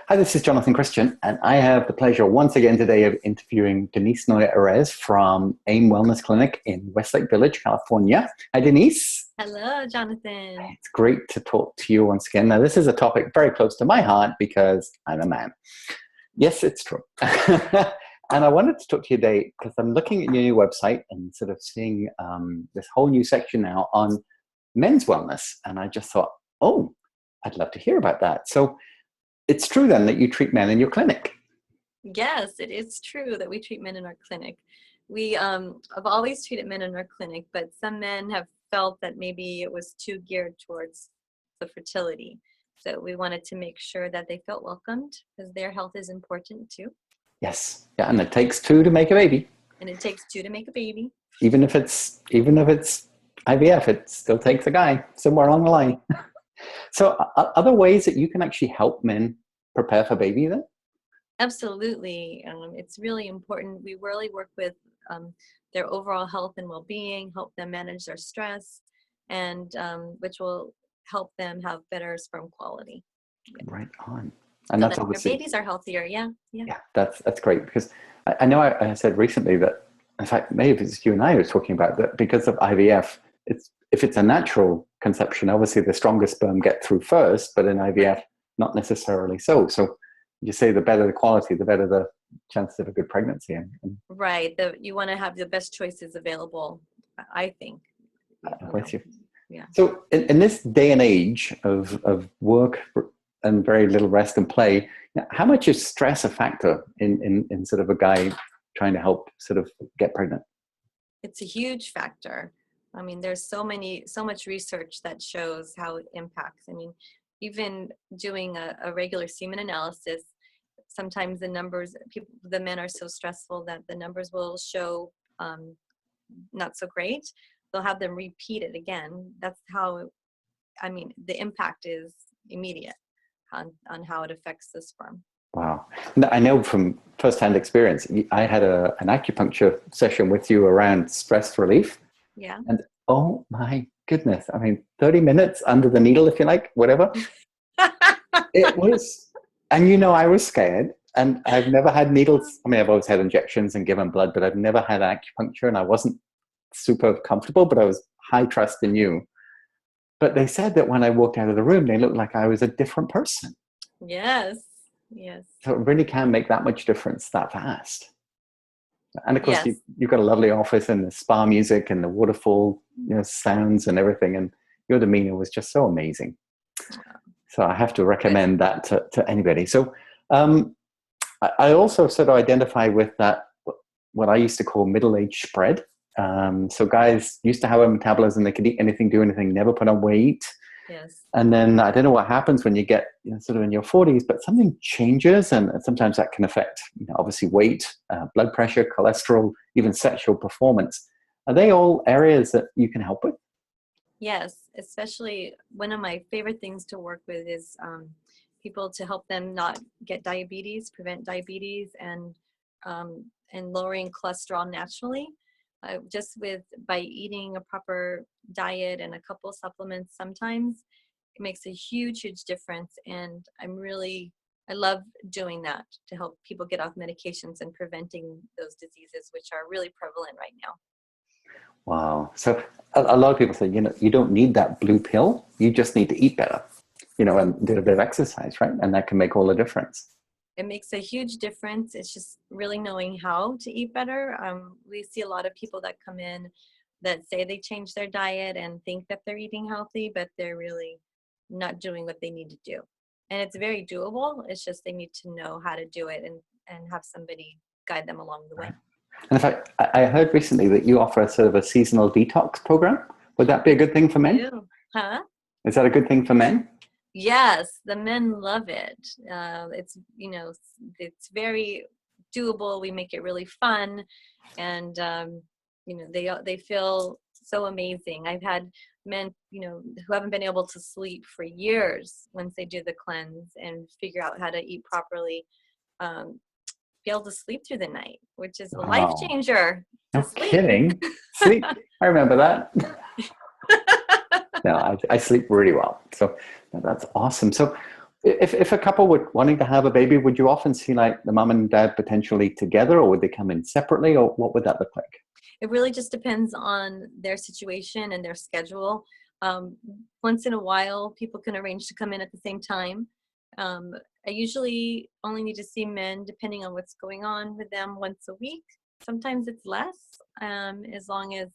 Hi, this is Jonathan Christian, and I have the pleasure once again today of interviewing Denise Noya Erez from AIM Wellness Clinic in Westlake Village, California. Hi, Denise. Hello, Jonathan. It's great to talk to you once again. Now, this is a topic very close to my heart because I'm a man. Yes, it's true. And I wanted to talk to you today because I'm looking at your new website and sort of seeing this whole new section now on men's wellness. And I just thought, oh, I'd love to hear about that. So it's true then that you treat men in your clinic. Yes, it is true that we treat men in our clinic. We have always treated men in our clinic, but some men have felt that maybe it was too geared towards the fertility. So we wanted to make sure that they felt welcomed because their health is important too. Yes. Yeah, and it takes two to make a baby. And it takes two to make a baby. Even if it's IVF, it still takes a guy somewhere along the line. So are there ways that you can actually help men prepare for baby then? Absolutely. It's really important. We really work with their overall health and well-being, help them manage their stress, and which will help them have better sperm quality. Right on. And So that's that obviously, their babies are healthier. Yeah. that's great because I know I said recently that, in fact, maybe it's you and I were talking about that because of IVF, if it's a natural conception, obviously the strongest sperm get through first, but in IVF, not necessarily so. So you say the better the quality, the better the chances of a good pregnancy. Right. You want to have the best choices available, I think. I'm with you. Yeah. So in this day and age of work and very little rest and play, how much is stress a factor in sort of a guy trying to help sort of get pregnant? It's a huge factor. I mean, there's so much research that shows how it impacts. I mean, even doing a regular semen analysis, sometimes the men are so stressful that the numbers will show not so great. They'll have them repeat it again. That's how, I mean, the impact is immediate on how it affects the sperm. Wow. I know from firsthand experience, I had an acupuncture session with you around stress relief. Yeah. And oh my goodness, I mean, 30 minutes under the needle, if you like, whatever. It was, and I was scared. And I've never had needles. I mean, I've always had injections and given blood, but I've never had acupuncture, and I wasn't super comfortable, but I was high trust in you. But they said that when I walked out of the room, they looked like I was a different person. Yes. So it really can make that much difference that fast. And of course, Yes. you've got a lovely office and the spa music and the waterfall sounds and everything. And your demeanor was just so amazing. So I have to recommend that to anybody. So I also sort of identify with that, what I used to call middle-age spread. So guys used to have a metabolism, they could eat anything, do anything, never put on weight. Yes. And then I don't know what happens when you get sort of in your 40s, but something changes, and sometimes that can affect obviously weight, blood pressure, cholesterol, even sexual performance. Are they all areas that you can help with? Yes, especially one of my favorite things to work with is people to help them not get diabetes, prevent diabetes, and lowering cholesterol naturally. Just by eating a proper diet and a couple supplements, sometimes it makes a huge difference. And I love doing that to help people get off medications and preventing those diseases, which are really prevalent right now. Wow. So a lot of people say, you don't need that blue pill. You just need to eat better, and do a bit of exercise, right? And that can make all the difference. It makes a huge difference. It's just really knowing how to eat better. We see a lot of people that come in that say they changed their diet and think that they're eating healthy, but they're really not doing what they need to do. And it's very doable. It's just they need to know how to do it and have somebody guide them along the way. Right. And in fact, I heard recently that you offer a sort of a seasonal detox program. Would that be a good thing for men? Huh? Is that a good thing for men? Yes, the men love it. It's very doable. We make it really fun, and they feel so amazing. I've had men, who haven't been able to sleep for years once they do the cleanse and figure out how to eat properly, be able to sleep through the night, which is a life changer. No kidding. Sleep. I remember that. No, I sleep really well. So that's awesome. So If a couple were wanting to have a baby, would you often see like the mom and dad potentially together, or would they come in separately, or what would that look like? It really just depends on their situation and their schedule. Um, Once in a while, people can arrange to come in at the same time. Um, I usually only need to see men, depending on what's going on with them, once a week. Sometimes it's less, as long as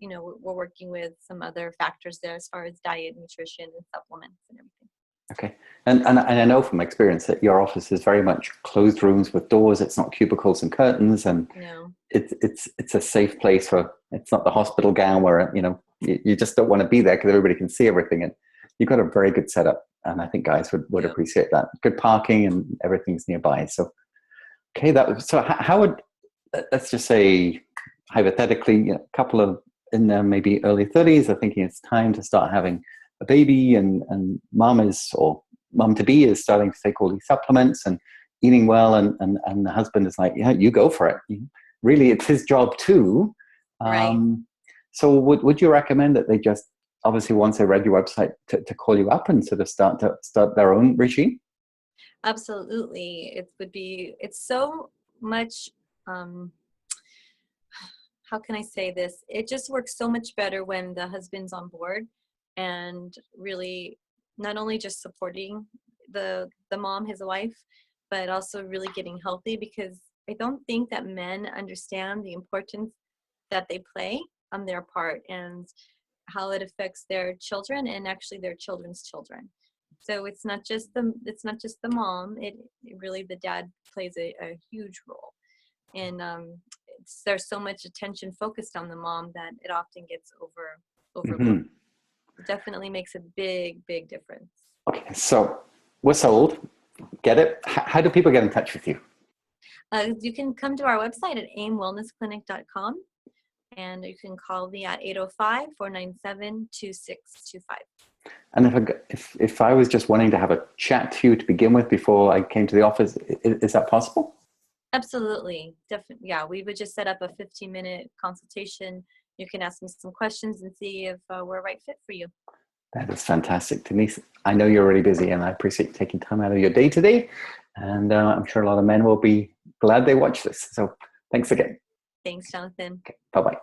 we're working with some other factors there as far as diet, nutrition, and supplements and everything. Okay. And I know from experience that your office is very much closed rooms with doors. It's not cubicles and curtains, and No. it's a safe place for, it's not the hospital gown where, you just don't want to be there because everybody can see everything. And you've got a very good setup. And I think guys would Yeah. appreciate that. Good parking and everything's nearby. So, okay, so how would, let's just say hypothetically, a couple of in their maybe early 30s are thinking it's time to start having a baby, and or mom to be is starting to take all these supplements and eating well, and the husband is like, yeah, you go for it. Really, it's his job too. Right. So would you recommend that they just, obviously once they read your website, to call you up and sort of start their own regime? Absolutely. It's so much, how can I say this? It just works so much better when the husband's on board and really not only just supporting the mom, his wife, but also really getting healthy, because I don't think that men understand the importance that they play on their part and how it affects their children and actually their children's children. So it's not just the mom. It really, the dad plays a huge role, and there's so much attention focused on the mom that it often gets overlooked. Mm-hmm. It definitely makes a big difference. Okay, so we're sold. Get it? How do people get in touch with you? You can come to our website at aimwellnessclinic.com, and you can call me at 805-497-2625. And if I was just wanting to have a chat to you to begin with before I came to the office, is that possible? Absolutely. Definitely. Yeah, we would just set up a 15-minute consultation. You can ask me some questions and see if we're a right fit for you. That is fantastic, Denise. I know you're really busy, and I appreciate you taking time out of your day today. And I'm sure a lot of men will be glad they watch this. So thanks again. Thanks, Jonathan. Okay, bye-bye.